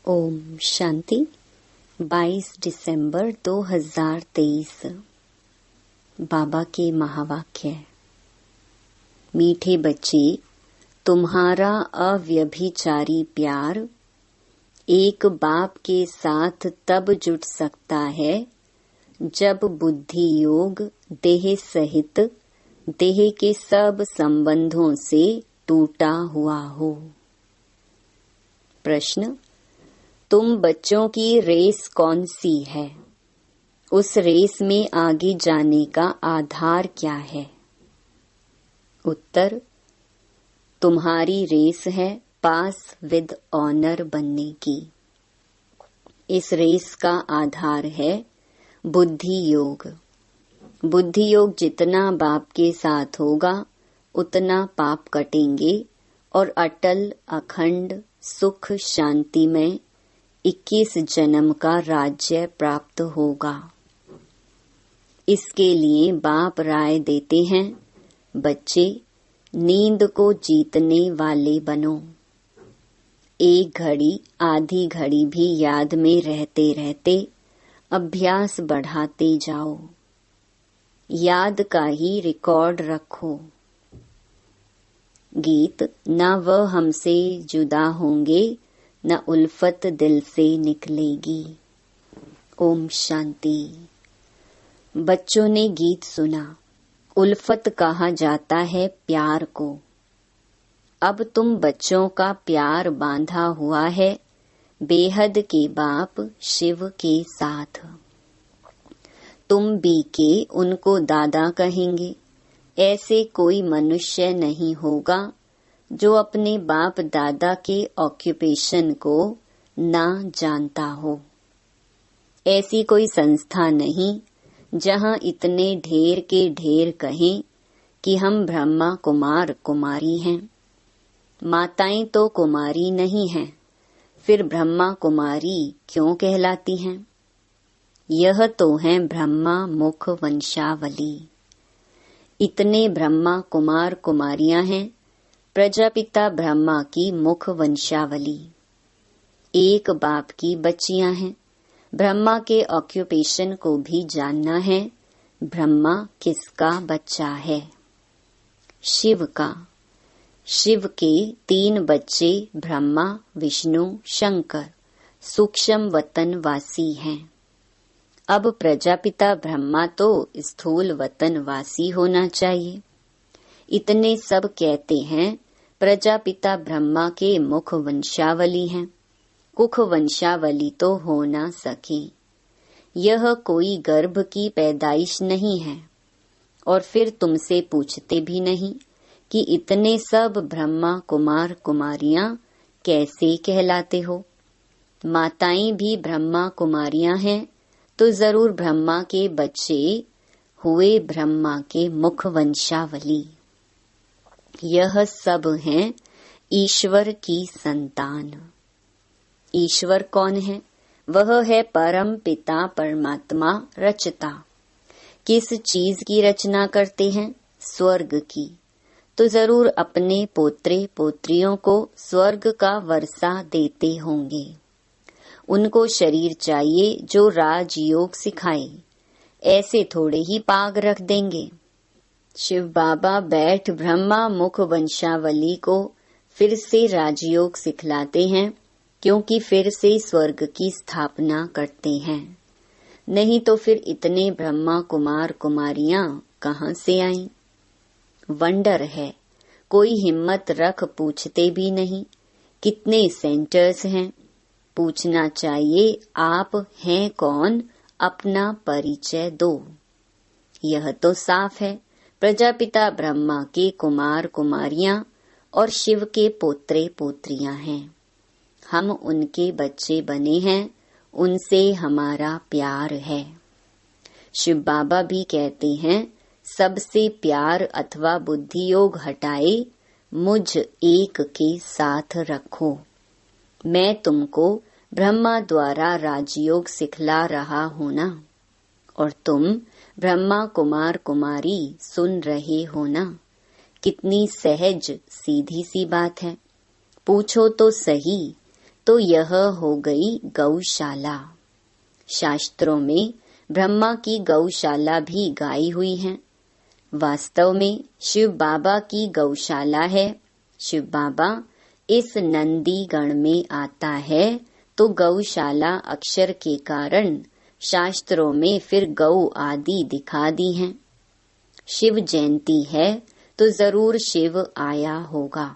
ओम शांति। 22 दिसंबर 2023। बाबा के महावाक्य। मीठे बच्चे, तुम्हारा अव्यभिचारी प्यार एक बाप के साथ तब जुट सकता है जब बुद्धि योग देह सहित देह के सब संबंधों से टूटा हुआ हो। प्रश्न: तुम बच्चों की रेस कौन सी है? उस रेस में आगे जाने का आधार क्या है? उत्तर: तुम्हारी रेस है पास विद ऑनर बनने की। इस रेस का आधार है बुद्धि योग। बुद्धि योग जितना बाप के साथ होगा उतना पाप कटेंगे और अटल अखंड सुख शांति में 21 जन्म का राज्य प्राप्त होगा। इसके लिए बाप राय देते हैं, बच्चे नींद को जीतने वाले बनो। एक घड़ी आधी घड़ी भी याद में रहते रहते अभ्यास बढ़ाते जाओ। याद का ही रिकॉर्ड रखो। गीत: न वह हमसे जुदा होंगे न उल्फत दिल से निकलेगी। ओम शांति। बच्चों ने गीत सुना। उल्फत कहा जाता है प्यार को। अब तुम बच्चों का प्यार बांधा हुआ है बेहद के बाप शिव के साथ। तुम भी के उनको दादा कहेंगे। ऐसे कोई मनुष्य नहीं होगा जो अपने बाप दादा के ऑक्यूपेशन को ना जानता हो। ऐसी कोई संस्था नहीं जहां इतने ढेर के ढेर कहें कि हम ब्रह्मा कुमार कुमारी हैं। माताएं तो कुमारी नहीं हैं, फिर ब्रह्मा कुमारी क्यों कहलाती हैं? यह तो है ब्रह्मा मुख वंशावली। इतने ब्रह्मा कुमार कुमारियां हैं, प्रजापिता ब्रह्मा की मुख वंशावली। एक बाप की बच्चियां हैं। ब्रह्मा के ऑक्यूपेशन को भी जानना है। ब्रह्मा किसका बच्चा है? शिव का। शिव के 3 बच्चे ब्रह्मा विष्णु शंकर सूक्ष्म वतन वासी हैं। अब प्रजापिता ब्रह्मा तो स्थूल वतन वासी होना चाहिए। इतने सब कहते हैं प्रजापिता ब्रह्मा के मुख वंशावली हैं। कुख वंशावली तो हो ना सके। यह कोई गर्भ की पैदाइश नहीं है। और फिर तुमसे पूछते भी नहीं कि इतने सब ब्रह्मा कुमार कुमारियां कैसे कहलाते हो। माताएं भी ब्रह्मा कुमारियां हैं तो जरूर ब्रह्मा के बच्चे हुए ब्रह्मा के मुख वंशावली। यह सब हैं ईश्वर की संतान। ईश्वर कौन है? वह है परम पिता परमात्मा रचता। किस चीज की रचना करते हैं? स्वर्ग की। तो जरूर अपने पोत्रे पोत्रियों को स्वर्ग का वर्षा देते होंगे। उनको शरीर चाहिए जो राजयोग सिखाए। ऐसे थोड़े ही पाग रख देंगे। शिव बाबा बैठ ब्रह्मा मुख वंशावली को फिर से राजयोग सिखलाते हैं, क्योंकि फिर से स्वर्ग की स्थापना करते हैं। नहीं तो फिर इतने ब्रह्मा कुमार कुमारियां कहां से आईं? वंडर है। कोई हिम्मत रख पूछते भी नहीं कितने सेंटर्स हैं। पूछना चाहिए आप हैं कौन, अपना परिचय दो। यह तो साफ है प्रजापिता ब्रह्मा के कुमार कुमारियां और शिव के पोत्रे पोत्रियां हैं। हम उनके बच्चे बने हैं, उनसे हमारा प्यार है। शिव बाबा भी कहते हैं, सबसे प्यार अथवा बुद्धि योग हटाए मुझ एक के साथ रखो। मैं तुमको ब्रह्मा द्वारा राजयोग सिखला रहा हूं ना, और तुम ब्रह्मा कुमार कुमारी सुन रहे हो ना। कितनी सहज सीधी सी बात है। पूछो तो सही तो यह हो गई गौशाला। शास्त्रों में ब्रह्मा की गौशाला भी गाई हुई है। वास्तव में शिव बाबा की गौशाला है। शिव बाबा इस नंदी गण में आता है तो गौशाला अक्षर के कारण शास्त्रों में फिर गौ आदि दिखा दी हैं। शिव जयंती है तो जरूर शिव आया होगा,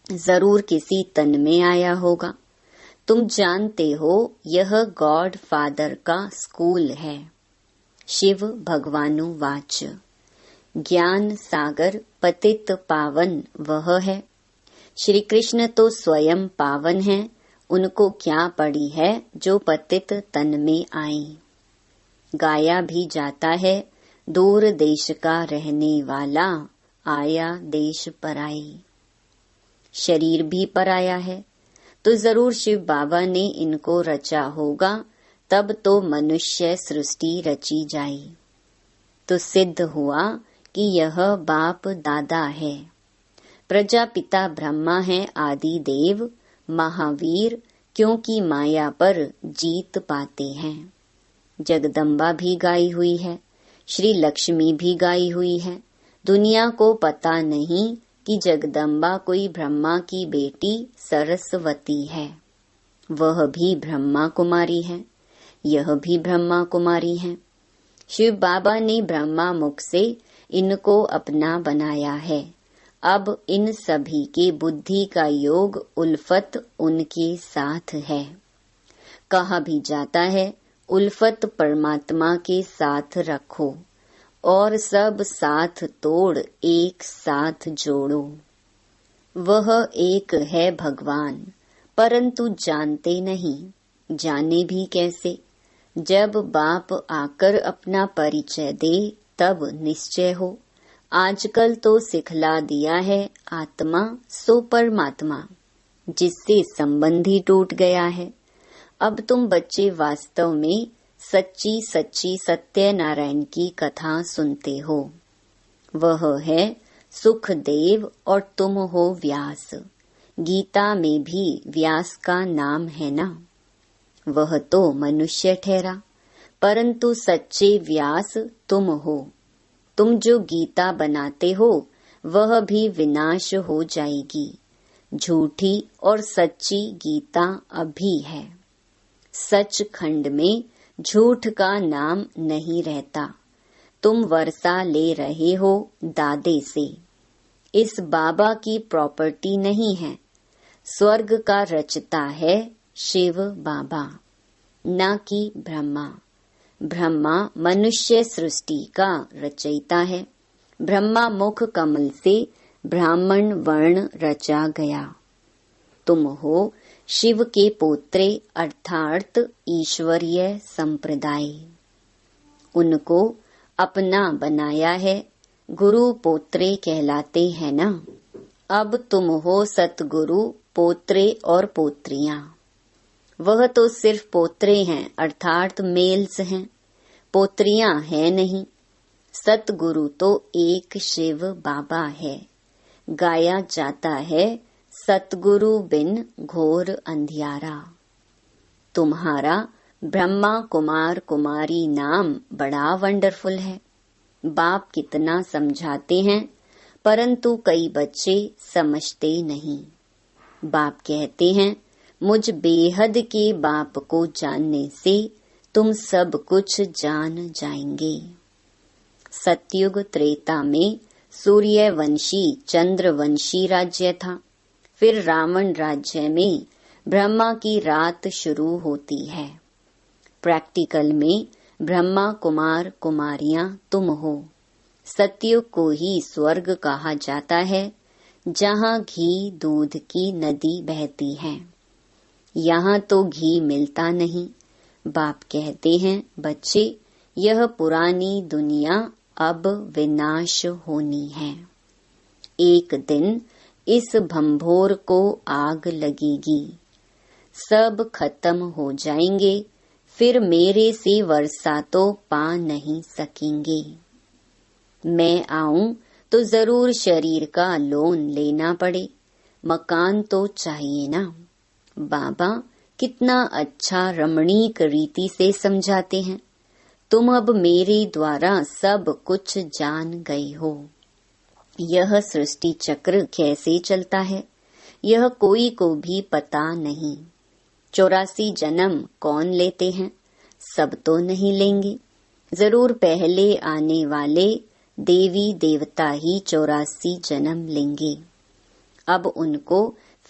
जरूर किसी तन में आया होगा। तुम जानते हो यह गॉड फादर का स्कूल है। शिव भगवानुवाच ज्ञान सागर पतित पावन वह है। श्री कृष्ण तो स्वयं पावन है, उनको क्या पड़ी है जो पतित तन में आई। गाया भी जाता है दूर देश का रहने वाला आया देश पराई। शरीर भी पराया है तो जरूर शिव बाबा ने इनको रचा होगा, तब तो मनुष्य सृष्टि रची जाई। तो सिद्ध हुआ कि यह बाप दादा है। प्रजापिता ब्रह्मा है आदि देव महावीर, क्योंकि माया पर जीत पाते हैं। जगदम्बा भी गाई हुई है, श्री लक्ष्मी भी गाई हुई है। दुनिया को पता नहीं कि जगदम्बा कोई ब्रह्मा की बेटी सरस्वती है। वह भी ब्रह्मा कुमारी है, यह भी ब्रह्मा कुमारी है। शिव बाबा ने ब्रह्मा मुख से इनको अपना बनाया है। अब इन सभी के बुद्धि का योग उल्फत उनके साथ है। कहा भी जाता है उल्फत परमात्मा के साथ रखो और सब साथ तोड़ एक साथ जोड़ो। वह एक है भगवान, परंतु जानते नहीं। जाने भी कैसे? जब बाप आकर अपना परिचय दे तब निश्चय हो। आजकल तो सिखला दिया है आत्मा सो परमात्मा, जिससे संबंध ही टूट गया है। अब तुम बच्चे वास्तव में सच्ची सच्ची सत्यनारायण की कथा सुनते हो। वह है सुखदेव और तुम हो व्यास। गीता में भी व्यास का नाम है ना। वह तो मनुष्य ठहरा, परंतु सच्चे व्यास तुम हो। तुम जो गीता बनाते हो वह भी विनाश हो जाएगी। झूठी और सच्ची गीता अभी है। सच खंड में झूठ का नाम नहीं रहता। तुम वर्षा ले रहे हो दादे से। इस बाबा की प्रॉपर्टी नहीं है। स्वर्ग का रचता है शिव बाबा, न कि ब्रह्मा। ब्रह्मा मनुष्य सृष्टि का रचयिता है। ब्रह्मा मुख कमल से ब्राह्मण वर्ण रचा गया। तुम हो शिव के पोत्रे अर्थात ईश्वरीय संप्रदाय। उनको अपना बनाया है, गुरु पोत्रे कहलाते हैं ना। अब तुम हो सतगुरु पोत्रे और पोत्रियां। वह तो सिर्फ पोत्रे हैं अर्थात मेल्स हैं, पोत्रियां हैं नहीं। सतगुरु तो एक शिव बाबा है। गाया जाता है सतगुरु बिन घोर अंधियारा। तुम्हारा ब्रह्मा कुमार कुमारी नाम बड़ा वंडरफुल है। बाप कितना समझाते हैं, परंतु कई बच्चे समझते नहीं। बाप कहते हैं मुझ बेहद के बाप को जानने से तुम सब कुछ जान जाएंगे। सतयुग त्रेता में सूर्यवंशी चंद्रवंशी राज्य था। फिर रावण राज्य में ब्रह्मा की रात शुरू होती है। प्रैक्टिकल में ब्रह्मा कुमार कुमारियां तुम हो। सतयुग को ही स्वर्ग कहा जाता है, जहाँ घी दूध की नदी बहती है। यहाँ तो घी मिलता नहीं। बाप कहते हैं बच्चे, यह पुरानी दुनिया अब विनाश होनी है। एक दिन इस भंभोर को आग लगेगी, सब खत्म हो जाएंगे। फिर मेरे से वर्षा तो पा नहीं सकेंगे। मैं आऊं तो जरूर शरीर का लोन लेना पड़े, मकान तो चाहिए ना। बाबा कितना अच्छा रमणीक रीति से समझाते हैं। तुम अब मेरे द्वारा सब कुछ जान गए हो। यह सृष्टि चक्र कैसे चलता है यह कोई को भी पता नहीं। 84 जन्म कौन लेते हैं? सब तो नहीं लेंगे। जरूर पहले आने वाले देवी देवता ही 84 जन्म लेंगे। अब उनको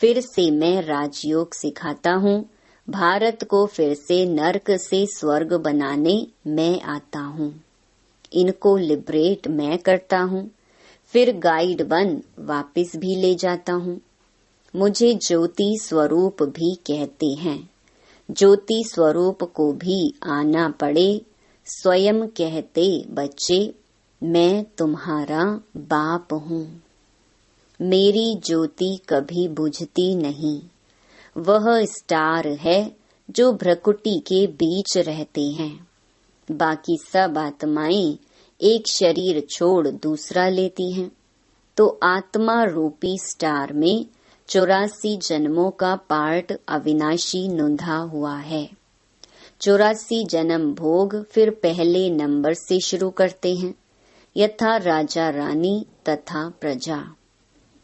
फिर से मैं राजयोग सिखाता हूँ। भारत को फिर से नर्क से स्वर्ग बनाने मैं आता हूँ। इनको लिबरेट मैं करता हूँ, फिर गाइड बन वापस भी ले जाता हूँ। मुझे ज्योति स्वरूप भी कहते हैं। ज्योति स्वरूप को भी आना पड़े। स्वयं कहते बच्चे, मैं तुम्हारा बाप हूँ। मेरी ज्योति कभी बुझती नहीं। वह स्टार है जो भ्रकुटी के बीच रहते हैं। बाकी सब आत्माएं एक शरीर छोड़ दूसरा लेती हैं, तो आत्मा रूपी स्टार में 84 जन्मों का पार्ट अविनाशी नोंधा हुआ है। 84 जन्म भोग फिर पहले नंबर से शुरू करते हैं, यथा राजा रानी तथा प्रजा।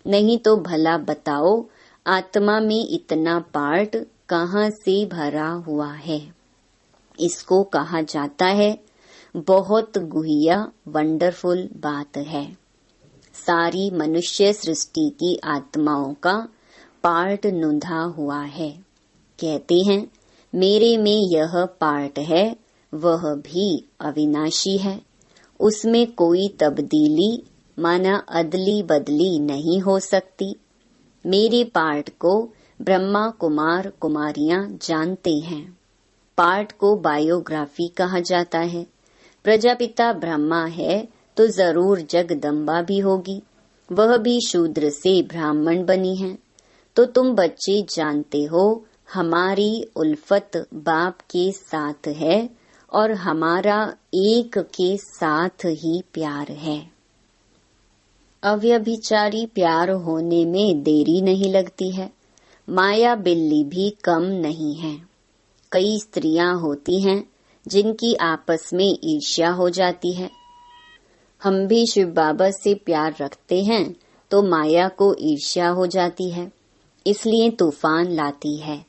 नहीं तो भला बताओ, आत्मा में इतना पार्ट कहाँ से भरा हुआ है? इसको कहा जाता है बहुत गुहिया वंडरफुल बात है। सारी मनुष्य सृष्टि की आत्माओं का पार्ट नोंधा हुआ है। कहते हैं मेरे में यह पार्ट है, वह भी अविनाशी है। उसमें कोई तब्दीली माना अदली बदली नहीं हो सकती। मेरे पार्ट को ब्रह्मा कुमार कुमारियां जानते हैं। पार्ट को बायोग्राफी कहा जाता है। प्रजापिता ब्रह्मा है तो जरूर जगदम्बा भी होगी। वह भी शूद्र से ब्राह्मण बनी है। तो तुम बच्चे जानते हो हमारी उल्फत बाप के साथ है और हमारा एक के साथ ही प्यार है। अव्यभिचारी प्यार होने में देरी नहीं लगती है। माया बिल्ली भी कम नहीं है। कई स्त्रियां होती हैं जिनकी आपस में ईर्ष्या हो जाती है। हम भी शिव बाबा से प्यार रखते हैं तो माया को ईर्ष्या हो जाती है, इसलिए तूफान लाती है।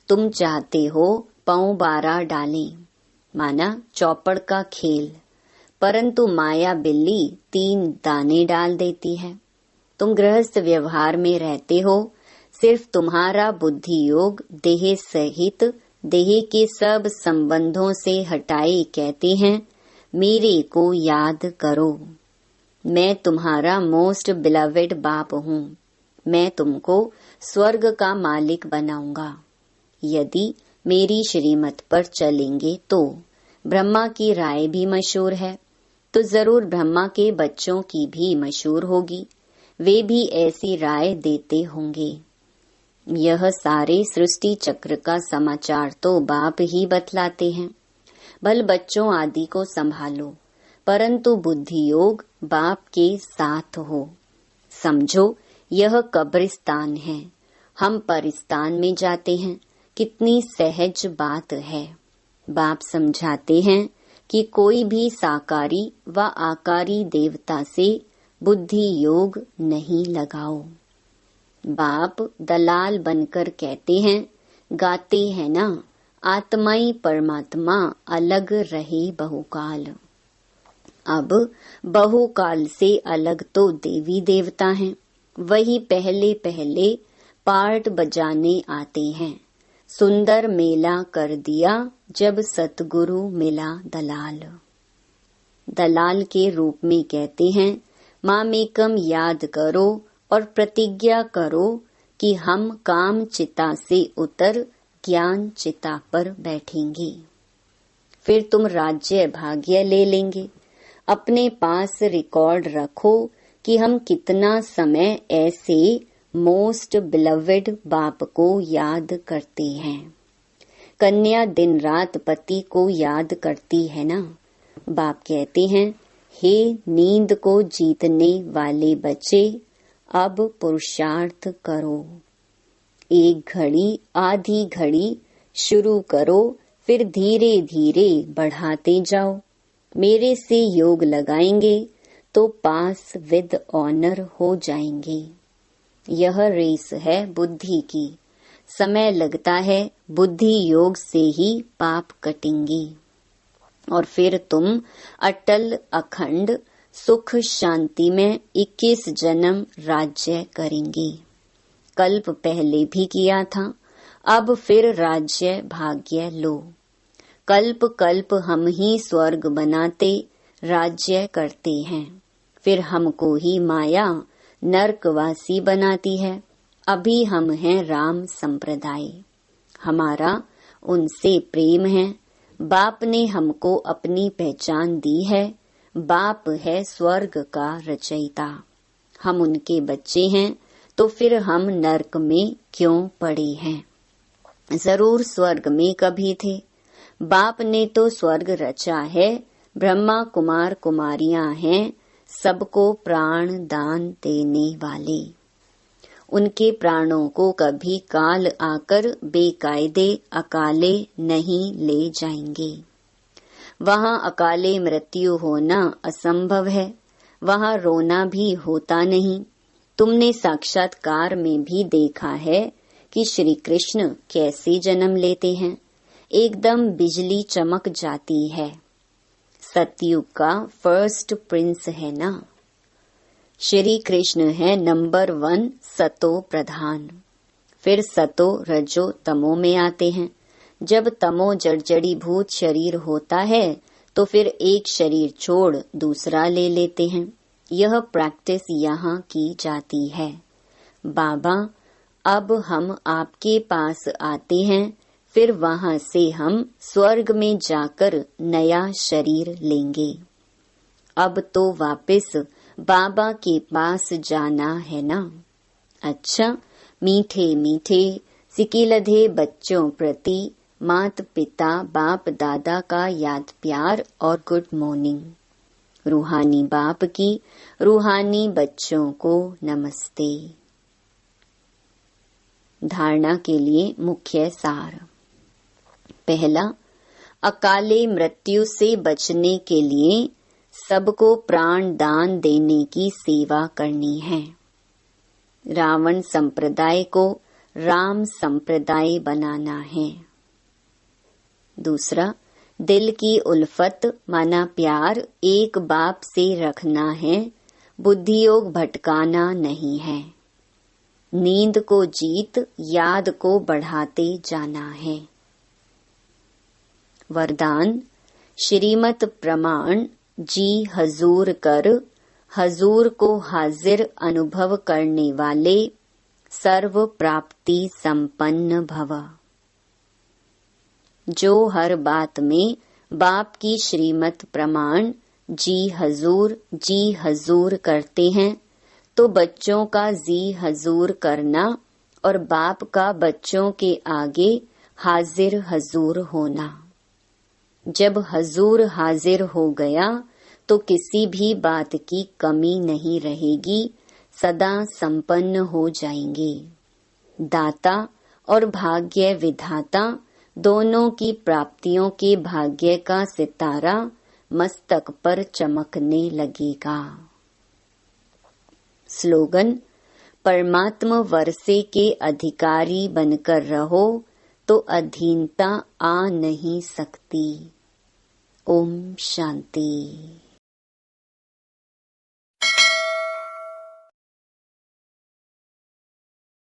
तुम चाहते हो पांव 12 डालें, माना चौपड़ का खेल, परंतु माया बिल्ली 3 दाने डाल देती है। तुम गृहस्थ व्यवहार में रहते हो, सिर्फ तुम्हारा बुद्धि योग देह सहित देह के सब संबंधों से हटाए कहते हैं मेरे को याद करो। मैं तुम्हारा मोस्ट बिलवेड बाप हूँ। मैं तुमको स्वर्ग का मालिक बनाऊंगा। यदि मेरी श्रीमत पर चलेंगे तो ब्रह्मा की राय भी मशहूर है, तो जरूर ब्रह्मा के बच्चों की भी मशहूर होगी। वे भी ऐसी राय देते होंगे। यह सारे सृष्टि चक्र का समाचार तो बाप ही बतलाते हैं। भल बच्चों आदि को संभालो, परंतु बुद्धि योग बाप के साथ हो। समझो यह कब्रिस्तान है, हम परिस्तान में जाते हैं। कितनी सहज बात है। बाप समझाते हैं कि कोई भी साकारी व आकारी देवता से बुद्धि योग नहीं लगाओ। बाप दलाल बनकर कहते हैं, गाते हैं ना, आत्माई परमात्मा अलग रहे बहुकाल। अब बहुकाल से अलग तो देवी देवता हैं, वही पहले पहले पार्ट बजाने आते हैं। सुंदर मेला कर दिया जब सतगुरु मिला दलाल। दलाल के रूप में कहते हैं मामेकम याद करो और प्रतिज्ञा करो कि हम काम चिता से उतर ज्ञान चिता पर बैठेंगे। फिर तुम राज्य भाग्य ले लेंगे। अपने पास रिकॉर्ड रखो कि हम कितना समय ऐसे मोस्ट बिलवेड बाप को याद करते हैं। कन्या दिन रात पति को याद करती है ना। बाप कहते हैं, हे नींद को जीतने वाले बच्चे, अब पुरुषार्थ करो। एक घड़ी आधी घड़ी शुरू करो, फिर धीरे धीरे बढ़ाते जाओ। मेरे से योग लगाएंगे तो पास विद ऑनर हो जाएंगे। यह रेस है बुद्धि की, समय लगता है, बुद्धि योग से ही पाप कटेंगे और फिर तुम अटल अखंड सुख शांति में 21 जन्म राज्य करेंगे। कल्प पहले भी किया था, अब फिर राज्य भाग्य लो। कल्प कल्प हम ही स्वर्ग बनाते राज्य करते हैं, फिर हमको ही माया नरकवासी बनाती है। अभी हम हैं राम संप्रदाय, हमारा उनसे प्रेम है। बाप ने हमको अपनी पहचान दी है, बाप है स्वर्ग का रचयिता। हम उनके बच्चे हैं, तो फिर हम नरक में क्यों पड़े हैं? जरूर स्वर्ग में कभी थे। बाप ने तो स्वर्ग रचा है, ब्रह्मा कुमार कुमारियां हैं सबको प्राण दान देने वाले। उनके प्राणों को कभी काल आकर बेकायदे अकाले नहीं ले जाएंगे। वहाँ अकाले मृत्यु होना असंभव है, वहाँ रोना भी होता नहीं। तुमने साक्षात्कार में भी देखा है कि श्री कृष्ण कैसे जन्म लेते हैं, एकदम बिजली चमक जाती है। सतयुग का फर्स्ट प्रिंस है ना। श्री कृष्ण है नंबर 1 सतो प्रधान, फिर सतो रजो तमो में आते हैं। जब तमो जड़ी भूत शरीर होता है तो फिर एक शरीर छोड़ दूसरा ले लेते हैं। यह प्रैक्टिस यहाँ की जाती है। बाबा, अब हम आपके पास आते हैं, फिर वहाँ से हम स्वर्ग में जाकर नया शरीर लेंगे। अब तो वापस बाबा के पास जाना है ना। अच्छा, मीठे मीठे सिकिलधे बच्चों प्रति मात पिता बाप दादा का याद प्यार और गुड मॉर्निंग। रूहानी बाप की रूहानी बच्चों को नमस्ते। धारणा के लिए मुख्य सार। पहला, अकाले मृत्यु से बचने के लिए सबको प्राण दान देने की सेवा करनी है। रावण संप्रदाय को राम संप्रदाय बनाना है। दूसरा, दिल की उल्फत माना प्यार एक बाप से रखना है, बुद्धि योग भटकाना नहीं है। नींद को जीत याद को बढ़ाते जाना है। वरदान, श्रीमत प्रमाण जी हजूर कर, हजूर को हाजिर अनुभव करने वाले सर्व प्राप्ति संपन्न भव। जो हर बात में बाप की श्रीमत प्रमाण जी हजूर करते हैं, तो बच्चों का जी हजूर करना और बाप का बच्चों के आगे हाजिर हजूर होना। जब हजूर हाजिर हो गया तो किसी भी बात की कमी नहीं रहेगी, सदा संपन्न हो जाएंगे। दाता और भाग्य विधाता दोनों की प्राप्तियों के भाग्य का सितारा मस्तक पर चमकने लगेगा। स्लोगन, परमात्मा वर्षे के अधिकारी बनकर रहो तो अधीनता आ नहीं सकती। ओम शांति।